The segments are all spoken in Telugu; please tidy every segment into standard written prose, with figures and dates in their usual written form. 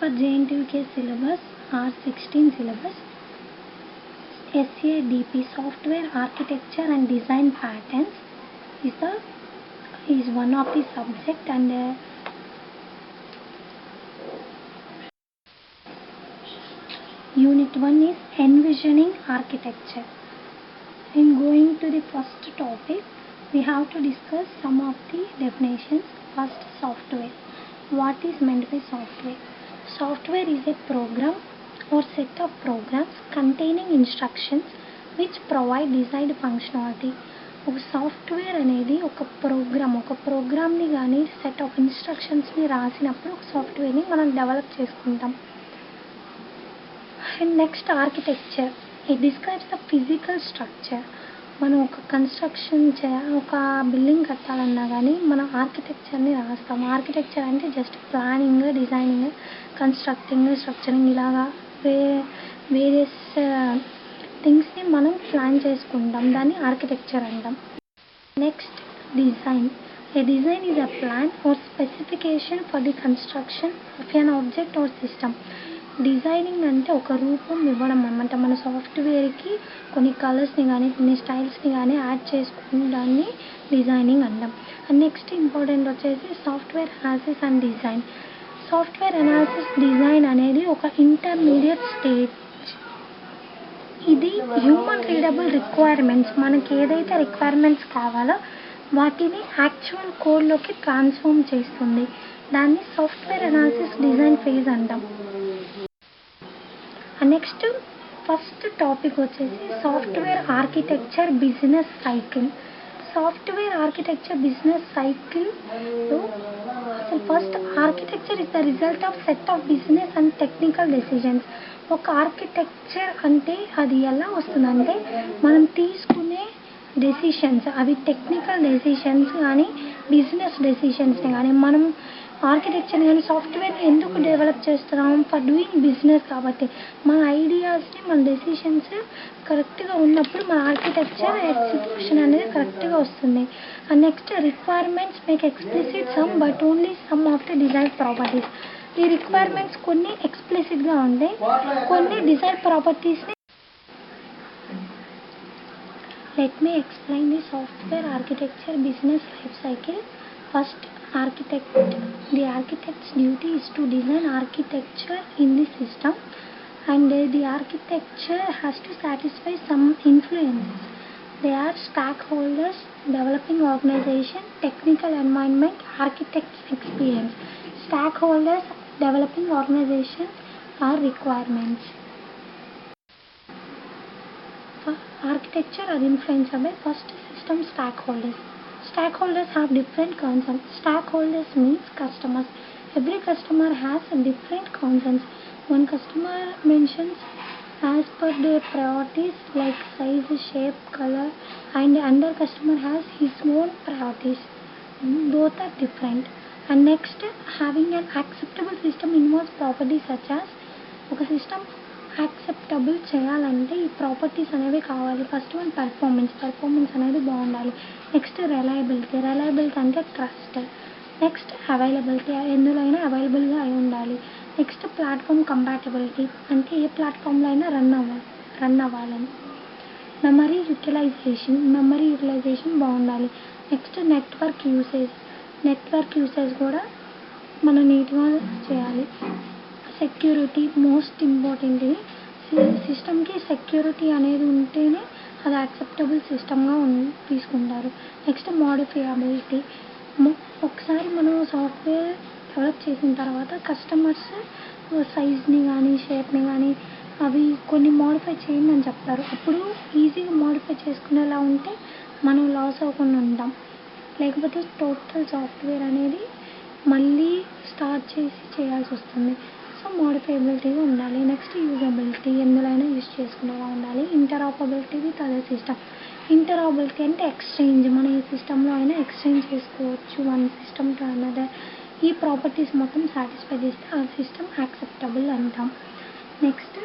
per JNTUK syllabus, R16 syllabus, SADP, Software Architecture and Design Patterns, is one of the subject, and Unit 1 is Envisioning Architecture. In going to the first topic, we have to discuss some of the definitions. First, software. What is meant by software? Software is a program or set of programs containing instructions which provide desired functionality. ఒక సాఫ్ట్వేర్ అనేది ఒక ప్రోగ్రామ్ని కానీ సెట్ ఆఫ్ ఇన్స్ట్రక్షన్స్ని రాసినప్పుడు ఒక సాఫ్ట్వేర్ని మనం డెవలప్ చేసుకుంటాం. And next architecture. It describes the physical structure. మనం ఒక కన్స్ట్రక్షన్ ఒక బిల్డింగ్ కట్టాలన్నా కానీ మనం ఆర్కిటెక్చర్ని రాస్తాం. ఆర్కిటెక్చర్ అంటే just planning, designing, constructing, structuring ఇలాగా వేరియస్ థింగ్స్ని మనం ప్లాన్ చేసుకుంటాం. దాన్ని ఆర్కిటెక్చర్ అంటాం. Next design. A design is a plan or specification for the construction of an object or system. Designing అంటే ఒక రూపం ఇవ్వడం అన్నమాట. మన సాఫ్ట్వేర్కి కొన్ని కలర్స్ని కానీ కొన్ని స్టైల్స్ని కానీ యాడ్ చేసుకుని దాన్ని డిజైనింగ్ అంటాం. అండ్ నెక్స్ట్ ఇంపార్టెంట్ వచ్చేసి software analysis and design. Software analysis design అనేది ఒక ఇంటర్మీడియట్ స్టేజ్. ఇది హ్యూమన్ రీడబుల్ రిక్వైర్మెంట్స్, మనకి ఏదైతే రిక్వైర్మెంట్స్ కావాలో వాటిని యాక్చువల్ కోడ్లోకి ట్రాన్స్ఫార్మ్ చేస్తుంది. దాన్ని సాఫ్ట్వేర్ అనాలిసిస్ డిజైన్ ఫేజ్ అంటాం. నెక్స్ట్ ఫస్ట్ టాపిక్ వచ్చేసి software architecture business cycle. Software architecture business సైకిల్లో అసలు first architecture is the result of set of business and technical decisions. ఒక ఆర్కిటెక్చర్ అంటే అది ఎలా వస్తుందంటే మనం తీసుకునే డెసిషన్స్, అవి టెక్నికల్ డెసిషన్స్ కానీ బిజినెస్ డెసిషన్స్ని కానీ మనం ఆర్కిటెక్చర్ కానీ సాఫ్ట్వేర్ని ఎందుకు డెవలప్ చేస్తున్నాం? For doing business. కాబట్టి మన ఐడియాస్ని మన డెసిషన్స్ కరెక్ట్గా ఉన్నప్పుడు మన ఆర్కిటెక్చర్ ఎగ్జిక్యూషన్ అనేది కరెక్ట్గా వస్తుంది. And next requirements make explicit some but only some of the desired properties. ఈ రిక్వైర్మెంట్స్ కొన్ని ఎక్స్ప్లిసిట్గా ఉంటాయి, కొన్ని డిజైర్డ్ ప్రాపర్టీస్ని. Let me explain the software architecture business life cycle. First, architect. The architect's duty is to design architecture in the system, and the architecture has to satisfy some influences. They are stakeholders, developing organization, technical environment, architect's experience. Stakeholders, developing organization are requirements. For architecture are influenced by first system stakeholders. Stakeholders have different concerns. Stakeholders means customers. Every customer has different concerns. One customer mentions as per their priorities like size, shape, color, and another customer has his own priorities. Both are different. And next, having an acceptable system involves properties such as ఒక సిస్టమ్ యాక్సెప్టబుల్ చేయాలంటే ఈ ప్రాపర్టీస్ అనేవి కావాలి. ఫస్ట్ వన్ పర్ఫార్మెన్స్ అనేది బాగుండాలి. నెక్స్ట్ రిలయబిలిటీ అంటే ట్రస్ట్. నెక్స్ట్ అవైలబిలిటీ, ఎందులో అయినా అవైలబుల్గా అయి ఉండాలి. నెక్స్ట్ ప్లాట్ఫామ్ కంపాటబిలిటీ, అంటే ఏ ప్లాట్ఫామ్లో అయినా రన్ అవ్వాలని. మెమరీ యూటిలైజేషన్ బాగుండాలి. నెక్స్ట్ నెట్వర్క్ యూసేజ్ కూడా మనం నీట్గా చేయాలి. Security most important. సిస్టమ్కి సెక్యూరిటీ అనేది ఉంటేనే అది యాక్సెప్టబుల్ సిస్టమ్గా తీసుకుంటారు. నెక్స్ట్ మోడిఫియబిలిటీ. ఒకసారి మనం సాఫ్ట్వేర్ డెవలప్ చేసిన తర్వాత కస్టమర్స్ సైజ్ని కానీ షేప్ని కానీ అవి కొన్ని మోడిఫై చేయండి అని చెప్తారు. అప్పుడు ఈజీగా మోడిఫై చేసుకునేలా ఉంటే మనం లాస్ అవ్వకుండా ఉంటాం. లేకపోతే టోటల్ సాఫ్ట్వేర్ అనేది మళ్ళీ స్టార్ట్ చేయాల్సి వస్తుంది. సో మోడిఫైబిలిటీగా ఉండాలి. నెక్స్ట్ యూజబిలిటీ, ఎందులో అయినా యూజ్ చేసుకునేలా ఉండాలి. ఇంటరాపబిలిటీ విత్ అదర్ సిస్టమ్. ఇంటరాపబిలిటీ అంటే ఎక్స్చేంజ్, మనం ఏ సిస్టంలో అయినా ఎక్స్చేంజ్ చేసుకోవచ్చు వన్ సిస్టమ్ టు అనదర్. ఈ ప్రాపర్టీస్ మొత్తం సాటిస్ఫై చేస్తే ఆ సిస్టమ్ యాక్సెప్టబుల్ అంటాం. Next,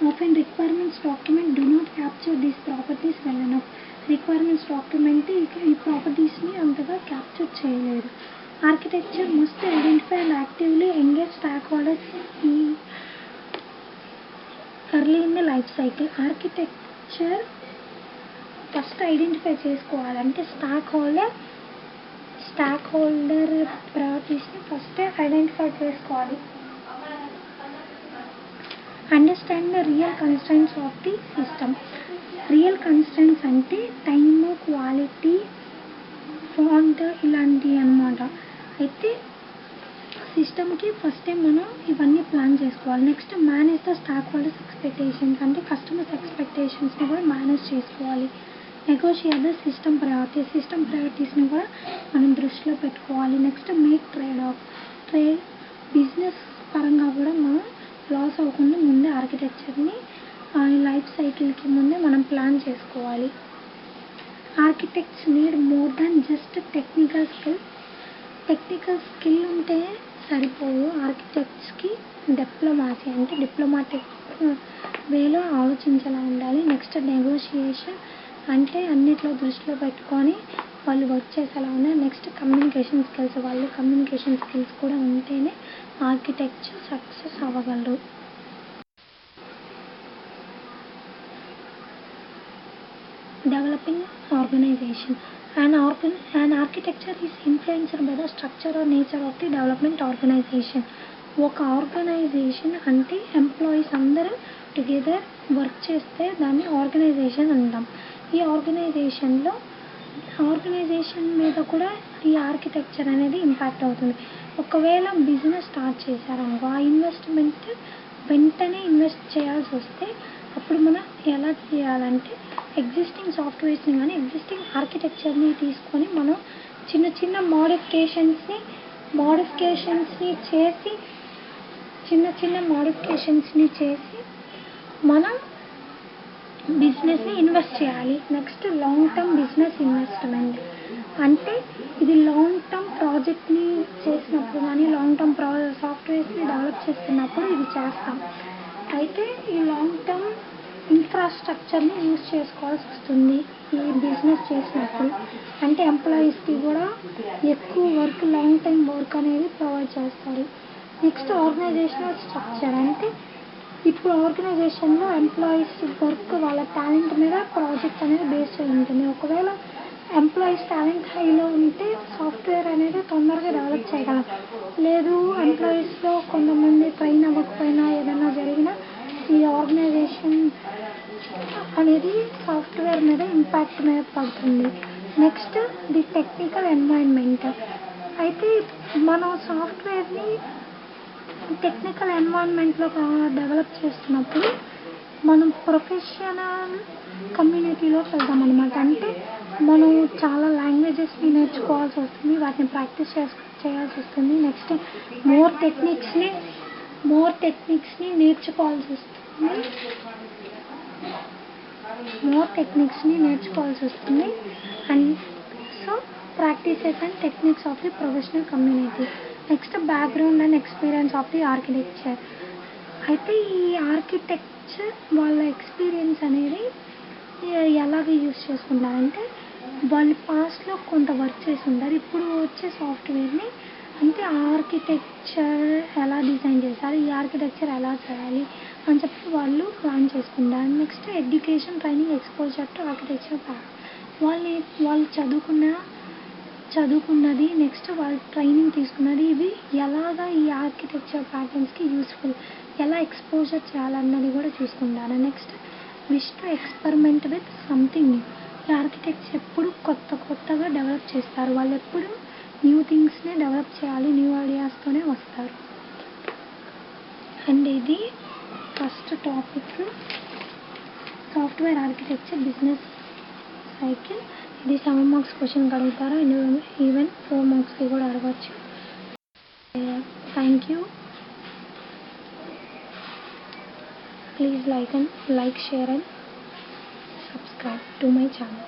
often requirements document do not capture these properties well enough. Requirements document ఈ ప్రాపర్టీస్ని అంతగా క్యాప్చర్ చేయలేదు. Architecture must identify and actively engage stock holders early in the life cycle. Architecture first identify చేసుకోవాలంటే స్టాక్ హోల్డర్ ప్రయారిటీస్ని ఫస్ట్ ఐడెంటిఫై చేసుకోవాలి. Understand the real constraints of the system. Real constraints అంటే టైమ్, క్వాలిటీ, ఫాంట్ ఇలాంటివి అన్నమాట. అయితే సిస్టమ్కి ఫస్ట్ టైం మనం ఇవన్నీ ప్లాన్ చేసుకోవాలి. Next manage the stock holders expectations అంటే కస్టమర్స్ ఎక్స్పెక్టేషన్స్ని కూడా మేనేజ్ చేసుకోవాలి. నెగోషియేట్ ద సిస్టమ్ ప్రయారిటీస్ని కూడా మనం దృష్టిలో పెట్టుకోవాలి. నెక్స్ట్ మేక్ బిజినెస్ పరంగా కూడా మనం లాస్ అవ్వకుండా ముందే ఆర్కిటెక్చర్ని లైఫ్ సైకిల్కి ముందే మనం ప్లాన్ చేసుకోవాలి. Architects need more than just technical skill ఉంటే సరిపోదు. ఆర్కిటెక్ట్స్కి డిప్లొమాసీ అంటే డిప్లొమాటిక్ వేలో ఆలోచించేలా ఉండాలి. నెక్స్ట్ నెగోషియేషన్ అంటే అన్నిట్లో దృష్టిలో పెట్టుకొని వాళ్ళు వర్క్ చేసేలా ఉన్నారు. నెక్స్ట్ కమ్యూనికేషన్ స్కిల్స్ కూడా ఉంటేనే ఆర్కిటెక్చర్ సక్సెస్ అవ్వగలరు. Developing organization. An architecture is influenced by the structure or nature of the development organization. ఒక ఆర్గనైజేషన్ అంటే ఎంప్లాయీస్ అందరూ టుగెదర్ వర్క్ చేస్తే దాన్ని ఆర్గనైజేషన్ అంటాం. ఈ ఆర్గనైజేషన్ మీద కూడా ఈ ఆర్కిటెక్చర్ అనేది ఇంపాక్ట్ అవుతుంది. ఒకవేళ బిజినెస్ స్టార్ట్ చేశారనుకో ఆ ఇన్వెస్ట్మెంట్ వెంటనే ఇన్వెస్ట్ చేయాల్సి వస్తే అప్పుడు మనం ఎలా చేయాలంటే ఎగ్జిస్టింగ్ సాఫ్ట్వేర్స్ని కానీ ఎగ్జిస్టింగ్ ఆర్కిటెక్చర్ని తీసుకొని మనం చిన్న మోడిఫికేషన్స్ని చేసి మనం బిజినెస్ని ఇన్వెస్ట్ చేయాలి. Next long term business investment అంటే ఇది లాంగ్ టర్మ్ ప్రాజెక్ట్ని చేసినప్పుడు కానీ లాంగ్ టర్మ్ సాఫ్ట్వేర్స్ని డెవలప్ చేస్తున్నప్పుడు ఇది చేస్తాం. అయితే ఈ లాంగ్ టర్మ్ ఇన్ఫ్రాస్ట్రక్చర్ని యూజ్ చేసుకోవాల్సి వస్తుంది ఈ బిజినెస్ చేసినప్పుడు. అంటే ఎంప్లాయీస్కి కూడా ఎక్కువ వర్క్ లాంగ్ టైం వర్క్ అనేది ప్రొవైడ్ చేస్తారు. నెక్స్ట్ ఆర్గనైజేషనల్ స్ట్రక్చర్ అంటే ఇప్పుడు ఆర్గనైజేషన్లో ఎంప్లాయీస్ వర్క్ వాళ్ళ టాలెంట్ మీద ప్రాజెక్ట్ అనేది బేస్ అయి ఉంటుంది. ఒకవేళ ఎంప్లాయీస్ టాలెంట్ హైలో ఉంటే సాఫ్ట్వేర్ అనేది తొందరగా డెవలప్ చేయగలం. లేదు ఎంప్లాయీస్లో కొంతమంది ట్రైన్ అవ్వకపోయినా ఏదైనా జరిగినా ఈ ఆర్గనైజేషన్ అనేది సాఫ్ట్వేర్ మీద ఇంపాక్ట్ మీద పడుతుంది. Next the technical environment. అయితే మనం సాఫ్ట్వేర్ని టెక్నికల్ ఎన్వైర్న్మెంట్లో డెవలప్ చేస్తున్నప్పుడు మనం ప్రొఫెషనల్ కమ్యూనిటీలోకి వెళ్తాం అన్నమాట. అంటే మనం చాలా లాంగ్వేజెస్ని నేర్చుకోవాల్సి వస్తుంది, వాటిని ప్రాక్టీస్ చేయాల్సి వస్తుంది. నెక్స్ట్ మోర్ టెక్నిక్స్ని నేర్చుకోవాల్సి వస్తుంది. And so practices and techniques of the professional community. Next background and experience of the architecture. అయితే ఈ ఆర్కిటెక్చర్ వాళ్ళ ఎక్స్పీరియన్స్ అనేది ఎలాగ యూజ్ చేసుకుంటారంటే వాళ్ళు పాస్ట్లో కొంత వర్క్ చేసి ఉంటారు. ఇప్పుడు వచ్చే సాఫ్ట్వేర్ని అంటే ఆర్కిటెక్చర్ ఎలా డిజైన్ చేశారు, ఈ ఆర్కిటెక్చర్ ఎలా చేయాలి అని చెప్పి వాళ్ళు ప్లాన్ చేసుకుంటారు. Next education, training, exposure to architecture వాళ్ళు చదువుకున్నది నెక్స్ట్ వాళ్ళు ట్రైనింగ్ తీసుకున్నది ఇవి ఎలాగా ఈ ఆర్కిటెక్చర్ ప్యాటర్న్స్కి యూస్ఫుల్, ఎలా ఎక్స్పోజర్ చేయాలన్నది కూడా చూసుకుంటారు. Next wish to experiment with something new. ఈ ఆర్కిటెక్ట్స్ ఎప్పుడు కొత్తగా డెవలప్ చేస్తారు. వాళ్ళు ఎప్పుడు న్యూ థింగ్స్ని డెవలప్ చేయాలి, న్యూ ఐడియాస్తోనే వస్తారు. అండ్ ఇది first topic software architecture business cycle. ఇది 7 మార్క్స్ క్వశ్చన్కి అడుగుతారు అండ్ ఈవెన్ 4 మార్క్స్కి కూడా అడగచ్చు. Thank you. Please like, share and subscribe to my channel.